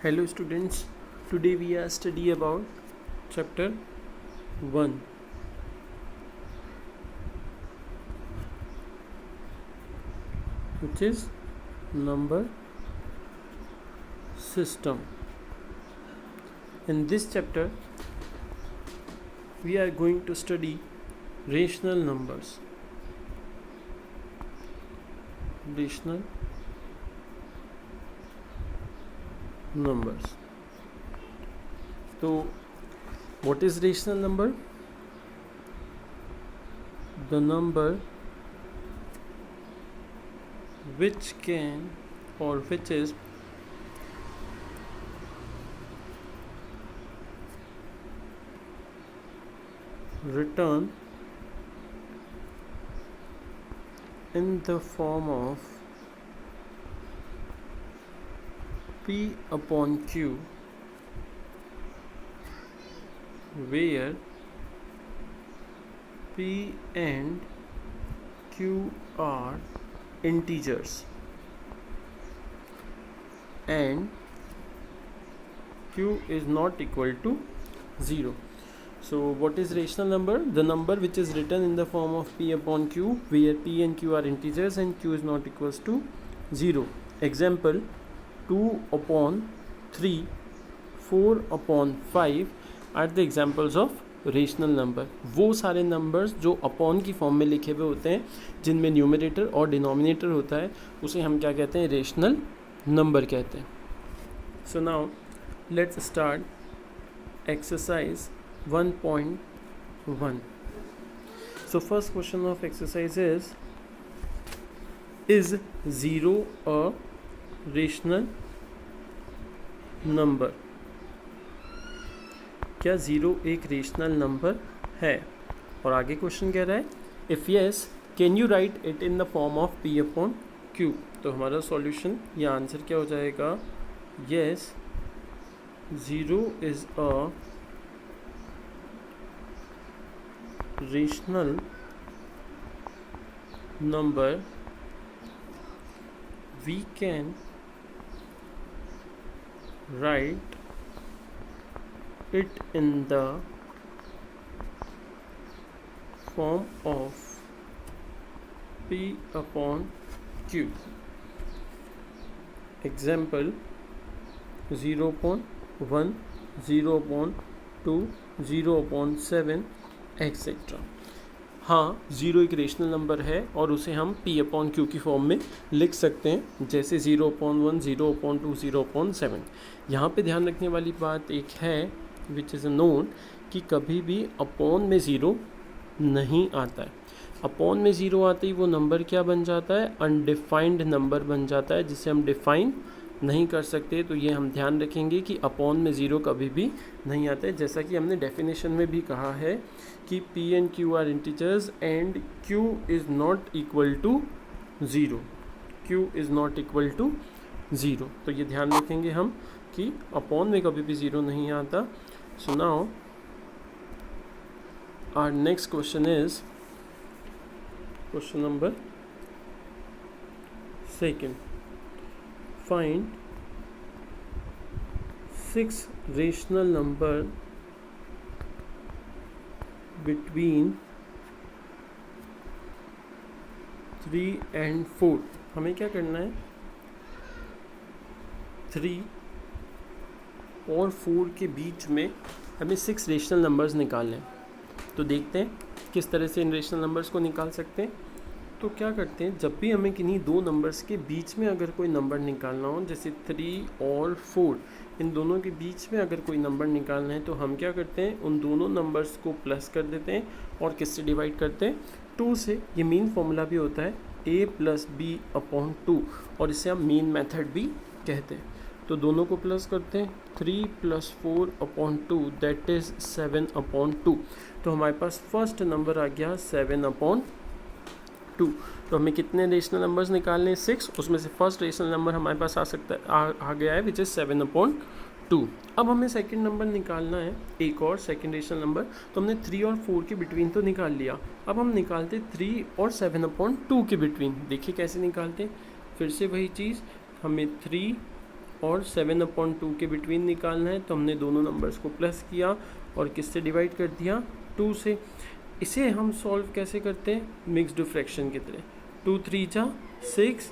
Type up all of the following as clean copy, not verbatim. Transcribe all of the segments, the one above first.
Hello students, today we are study about chapter 1 which is number system. In this chapter we are going to study rational numbers. Rational numbers. So what is rational number? The number which can or which is written in the form of P upon Q, where P and Q are integers and Q is not equal to 0. So what is rational number? The number which is written in the form of P upon Q, where P and Q are integers and Q is not equals to 0. Example, 2 upon 3, 4 upon 5 are the examples of rational number. वो सारे numbers जो upon की form में लिखे हुए होते हैं, जिनमें न्यूमरेटर और डिनोमिनेटर होता है, उसे हम क्या कहते हैं? रेशनल नंबर कहते हैं. So now let's start exercise 1.1. So first question of exercise is 0 a rational number? क्या 0 एक रेशनल नंबर है? और आगे क्वेश्चन कह रहा है if yes can you write it in the form of P upon Q. तो हमारा सॉल्यूशन या आंसर क्या हो जाएगा? Yes 0 is a rational number. We can write it in the form of P upon Q. Example 0 upon 1, 0 upon 2, 0 upon 7 etc. हाँ, 0 एक rational number है और उसे हम P अपॉन Q की फॉर्म में लिख सकते हैं, जैसे 0 अपॉन 1, 0 अपॉन 2, 0 अपॉन 7. यहाँ पे ध्यान रखने वाली बात एक है विच इज़ नोन कि कभी भी अपॉन में 0 नहीं आता है. अपॉन में 0 आते ही वो नंबर क्या बन जाता है? अनडिफाइंड नंबर बन जाता है, जिसे हम डिफाइन नहीं कर सकते. तो ये हम ध्यान रखेंगे कि अपॉन में 0 कभी भी नहीं आता है, जैसा कि हमने डेफिनेशन में भी कहा है कि P and Q are integers and Q is not equal to 0. Q is not equal to 0. तो ये ध्यान रखेंगे हम कि अपॉन में कभी भी 0 नहीं आता. So now our next question is question number 2. Find 6 rational number between 3 and 4. हमें क्या करना है? 3 और 4 के बीच में हमें 6 रेशनल नंबर्स निकालने हैं. तो देखते हैं किस तरह से इन रेशनल नंबर्स को निकाल सकते हैं. तो क्या करते हैं, जब भी हमें किन्हीं दो नंबर्स के बीच में अगर कोई नंबर निकालना हो, जैसे 3 और 4, इन दोनों के बीच में अगर कोई नंबर निकालना है, तो हम क्या करते हैं? उन दोनों नंबर्स को प्लस कर देते हैं और किससे डिवाइड करते हैं? 2 से. ये मीन फॉर्मूला भी होता है A + B अपॉन 2, और इसे हम मीन मेथड भी कहते हैं. तो दोनों को प्लस करते हैं. 3 + 4 अपॉन 2 दैट इज़ 7 अपॉन 2. तो हमारे पास फर्स्ट नंबर आ गया 7 अपॉन 2. तो हमें कितने रेशनल नंबर्स निकालने हैं? 6. उसमें से फर्स्ट रेशनल नंबर हमारे पास आ सकता है आ गया है विच इज़ 7 अपॉन 2. अब हमें सेकंड नंबर निकालना है, एक और सेकंड रेशनल नंबर. तो हमने 3 और 4 के बिटवीन तो निकाल लिया. अब हम निकालते 3 और 7 अपॉन 2 के बिटवीन. देखिए कैसे निकालते हैं. फिर से वही चीज़, हमें 3 और 7/2 के बिटवीन निकालना है, तो हमने दोनों नंबर्स को प्लस किया और किससे डिवाइड कर दिया, 2 से। इसे हम सॉल्व कैसे करते हैं, मिक्स्ड फ्रैक्शन की तरह। 2 3 जा 6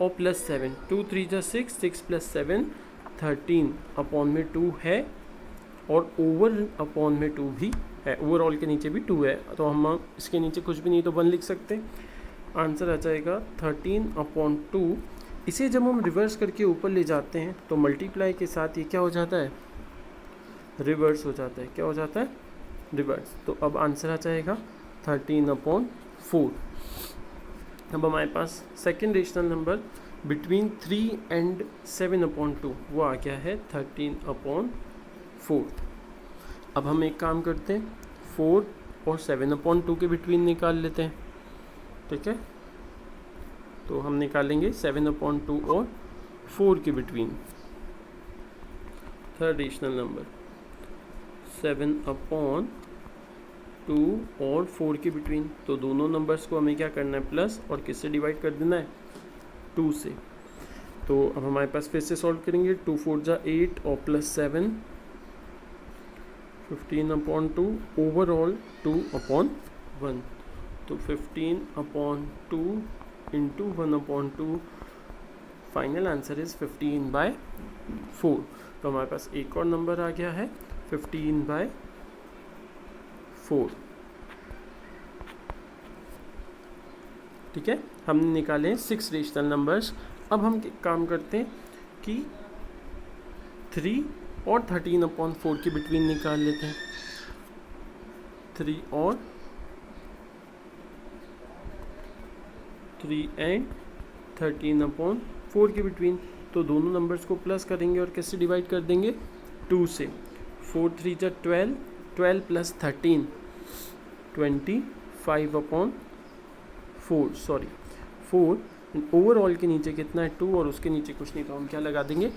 और प्लस 7, 2 3 जा 6, 6 + 7 13 अपॉन में 2 है और ओवर अपॉन में 2 भी है, ओवरऑल के नीचे भी 2 है, तो हम इसके नीचे कुछ भी नहीं तो 1 लिख सकते हैं। आंसर आ जाएगा 13/2। इसे जब हम रिवर्स करके ऊपर ले जाते हैं तो मल्टीप्लाई के साथ ये क्या हो जाता है, रिवर्स हो जाता है। क्या हो जाता है, रिवर्स। तो अब आंसर आ जाएगा 13/4। अब हमारे पास second rational number between 3 and 7/2 वो आ गया है 13/4। अब हम एक काम करते हैं, 4 और 7/2 के बिटवीन निकाल लेते हैं, ठीक है। तो हम निकालेंगे 7/2 और 4 के बिटवीन। थर्ड रेशनल नंबर 7/2 और 4 के बिटवीन, तो दोनों नंबर्स को हमें क्या करना है, प्लस और किससे डिवाइड कर देना है, 2 से। तो अब हमारे पास फिर से सॉल्व करेंगे, 2 4 जा 8 और प्लस 7 15/2 ओवरऑल 2/1, तो 15/2 इंटू 1/2, फाइनल आंसर इज 15/4। तो हमारे पास एक और नंबर आ गया है 15/4, ठीक है। हमने निकाले 6 रेशनल नंबर्स। अब हम काम करते हैं कि 3 और 13/4 के बिटवीन निकाल लेते हैं। 3 and 13/4 के बिटवीन, तो दोनों नंबर्स को प्लस करेंगे और किससे डिवाइड कर देंगे, 2 से। 4 3 जा 12, 12 + 13 25/4, सॉरी 4। ओवरऑल के नीचे कितना है, 2, और उसके नीचे कुछ नहीं, तो हम क्या लगा देंगे,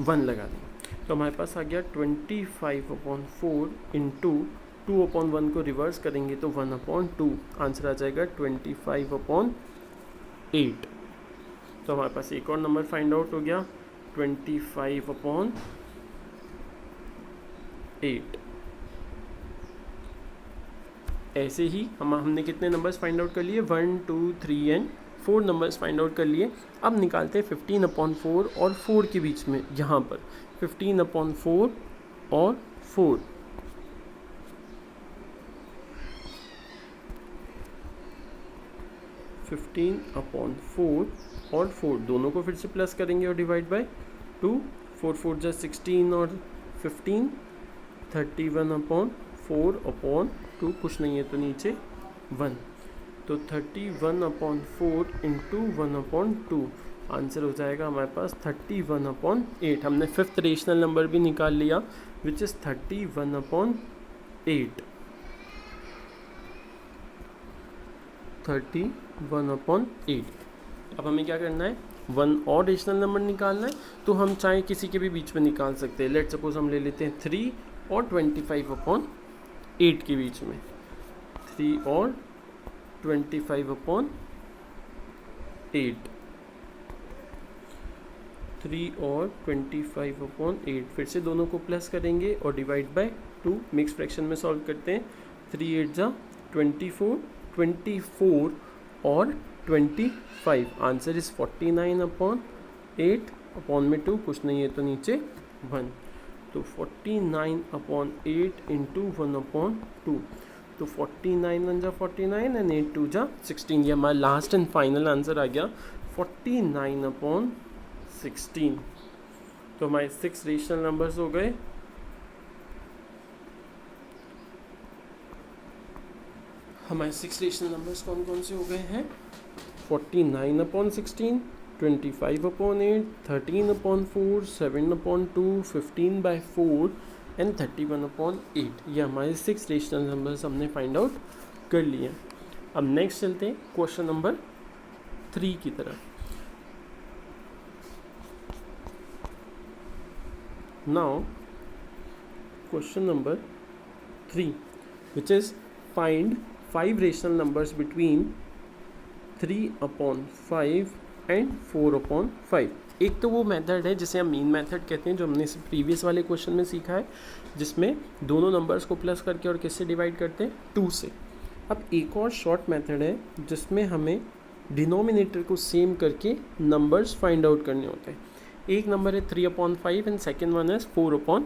1 लगा देंगे। तो हमारे पास आ गया 25/4 इंटू 2/1 को रिवर्स करेंगे तो 1/2, आंसर आ जाएगा 25/8। तो हमारे पास एक और नंबर फाइंड आउट हो गया 25/8। ऐसे ही हमने कितने नंबर्स फाइंड आउट कर लिए, 1 2 3 एंड 4 नंबर्स फाइंड आउट कर लिए। अब निकालते हैं 15/4 और 4 के बीच में, यहाँ पर 15/4 और 4। और 4 दोनों को फिर से प्लस करेंगे और डिवाइड बाय 2, 4 4 जा 16 और 15, 31/4/2, कुछ नहीं है तो नीचे 1, तो 31/4 इंटू 1/2, आंसर हो जाएगा हमारे पास 31/8। हमने फिफ्थ रेशनल नंबर भी निकाल लिया विच इज़ 31/8। 31/8। अब हमें क्या करना है, 1 और रेशनल नंबर निकालना है, तो हम चाहे किसी के भी बीच में निकाल सकते हैं। लेट सपोज हम ले लेते हैं 3 और 25/8 के बीच में, 3 और 25/8, 3 और 25/8, फिर से दोनों को प्लस करेंगे और डिवाइड बाय 2, मिक्स फ्रैक्शन में सॉल्व करते हैं। 3 8 जा 24, 24 और 25, आंसर इज 49/8, अपॉन में 2, कुछ नहीं है तो नीचे 1, तो 49/8 इंटू 1/2, तो 49 1 जा 49 एंड 8 2 जा 16, ये हमारा लास्ट एंड फाइनल आंसर आ गया 49/16। तो हमारे 6 रेशनल नंबर्स हो गए। हमारे 6 रेशनल नंबर्स कौन कौन से हो गए हैं, 49/16, 25/8, 13/4, 7/2, 15/4 एंड 31/8। ये हमारे 6 रेशनल नंबर्स हमने फाइंड आउट कर लिए। अब नेक्स्ट चलते हैं क्वेश्चन नंबर 3 की तरफ। Now question number 3 which is find 5 rational numbers between 3/5 and 4/5। एक तो वो मेथड है जिसे हम मीन मेथड कहते हैं, जो हमने प्रीवियस वाले क्वेश्चन में सीखा है, जिसमें दोनों नंबर्स को प्लस करके और किससे डिवाइड करते हैं, 2 से। अब एक और शॉर्ट मेथड है जिसमें हमें डिनोमिनेटर को सेम करके नंबर्स फाइंड आउट करने होते हैं। एक नंबर है 3/5 एंड सेकेंड वन है 4/5।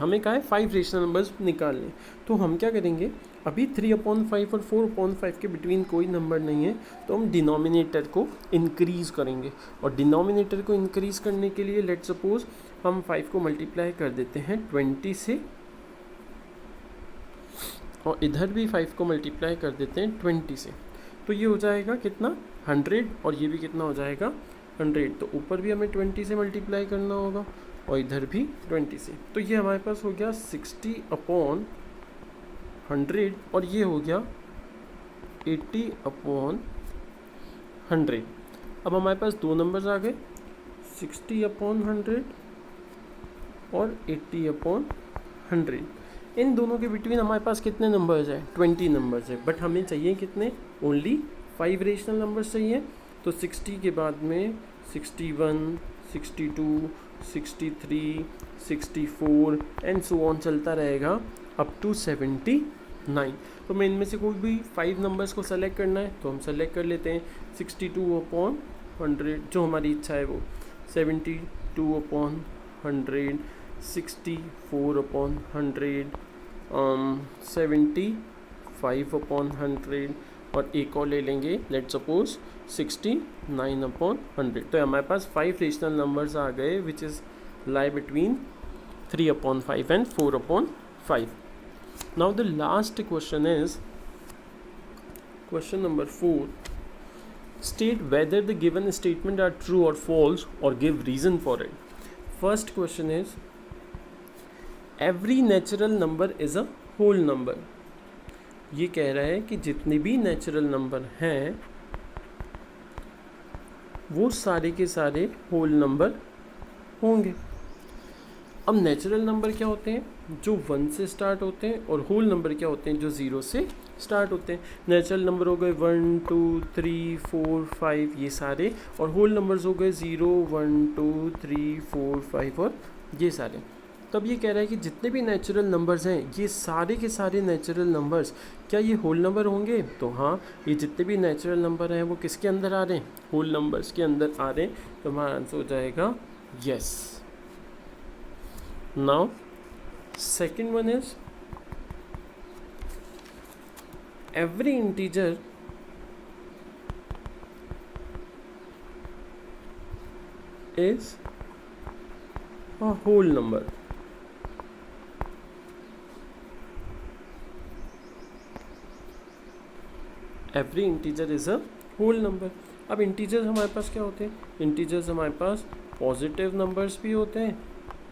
हमें कहा है 5 रेशनल नंबर्स निकालने। तो हम क्या करेंगे, अभी 3/5 और 4/5 के बिटवीन कोई नंबर नहीं है, तो हम डिनोमिनेटर को इंक्रीज़ करेंगे। और डिनोमिनेटर को इंक्रीज़ करने के लिए लेट सपोज हम 5 को मल्टीप्लाई कर देते हैं 20 से, और इधर भी 5 को मल्टीप्लाई कर देते हैं 20 से। तो ये हो जाएगा कितना, 100, और ये भी कितना हो जाएगा, 100। तो ऊपर भी हमें 20 से मल्टीप्लाई करना होगा और इधर भी 20 से। तो ये हमारे पास हो गया 60/100, और ये हो गया 80/100। अब हमारे पास दो नंबर्स आ गए, 60/100 और 80/100। इन दोनों के बिटवीन हमारे पास कितने नंबर्स हैं, 20 नंबर्स है। बट हमें चाहिए कितने, ओनली 5 रेशनल नंबर्स चाहिए। तो 60 के बाद में 61, 62, 63, 64 एंड सो ऑन चलता रहेगा अप टू 79। तो मैं इनमें से कोई भी 5 नंबर्स को सेलेक्ट करना है तो हम सेलेक्ट कर लेते हैं। 62/100 जो हमारी इच्छा है वो, 72/100, 64/100, 75/100, और एक और ले लेंगे लेट सपोज 69/100। तो हमारे पास 5 रेशनल नंबर्स आ गए which is lie between 3/5 and 4/5. Now the last question is question number 4. State whether the given statement are true or false or give reason for it. First question is every natural number is a whole number. ये कह रहा है कि जितने भी natural number हैं वो सारे के सारे होल नंबर होंगे। अब नेचुरल नंबर क्या होते हैं, जो 1 से स्टार्ट होते हैं, और होल नंबर क्या होते हैं, जो 0 से स्टार्ट होते हैं। नेचुरल नंबर हो गए 1 2 3 4 5 ये सारे, और होल नंबर्स हो गए 0 1 2 3 4 5 और ये सारे। तब ये कह रहा है कि जितने भी नेचुरल नंबर्स हैं ये सारे के सारे नेचुरल नंबर्स क्या ये होल नंबर होंगे। तो हाँ, ये जितने भी नेचुरल नंबर हैं वो किसके अंदर आ रहे हैं, होल नंबर्स के अंदर आ रहे हैं। तो हमारा आंसर हो जाएगा yes. Now second one is every integer is a whole number. Every integer is a whole number. अब इंटीजर्स हमारे पास क्या होते हैं, इंटीजर्स हमारे पास पॉजिटिव नंबर्स भी होते हैं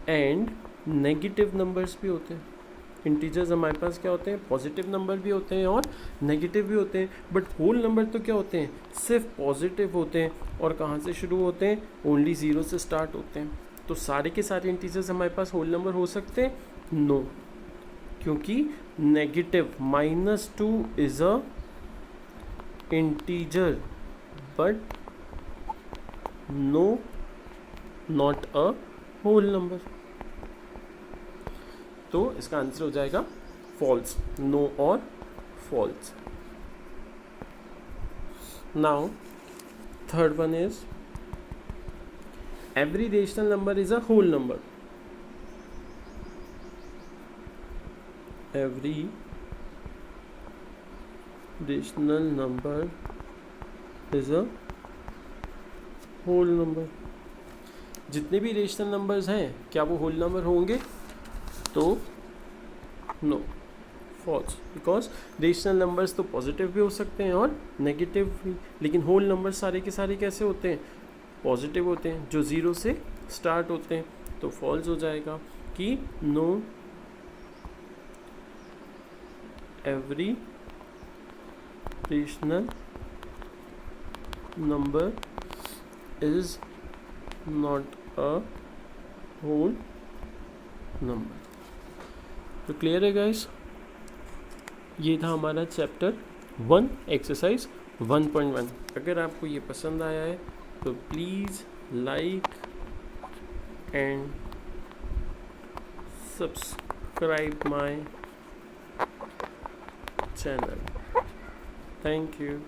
एंड नेगेटिव नंबर्स भी होते हैं। इंटीजर्स हमारे पास क्या होते हैं, पॉजिटिव नंबर भी होते हैं और नेगेटिव भी होते हैं। बट होल नंबर तो क्या होते हैं, सिर्फ पॉजिटिव होते हैं, और कहाँ से शुरू होते हैं, ओनली 0 से स्टार्ट होते हैं। तो सारे के सारे इंटीजर्स हमारे पास होल नंबर हो सकते हैं, नो, क्योंकि negative -2 is a integer but no not a whole number. तो इसका आंसर हो जाएगा फॉल्स, नो और false. Now third one is every rational number is a whole number. Every rational number is a whole number. जितने भी rational numbers हैं क्या वो होल नंबर होंगे, तो no, false, because rational numbers तो पॉजिटिव भी हो सकते हैं और नेगेटिव भी, लेकिन होल नंबर सारे के सारे कैसे होते हैं, पॉजिटिव होते हैं, जो 0 से स्टार्ट होते हैं। तो फॉल्स हो जाएगा कि no every rational number is not a whole number. तो क्लियर है गाइस, ये था हमारा चैप्टर 1 एक्सरसाइज 1.1। अगर आपको ये पसंद आया है तो please like and subscribe my channel. Thank you.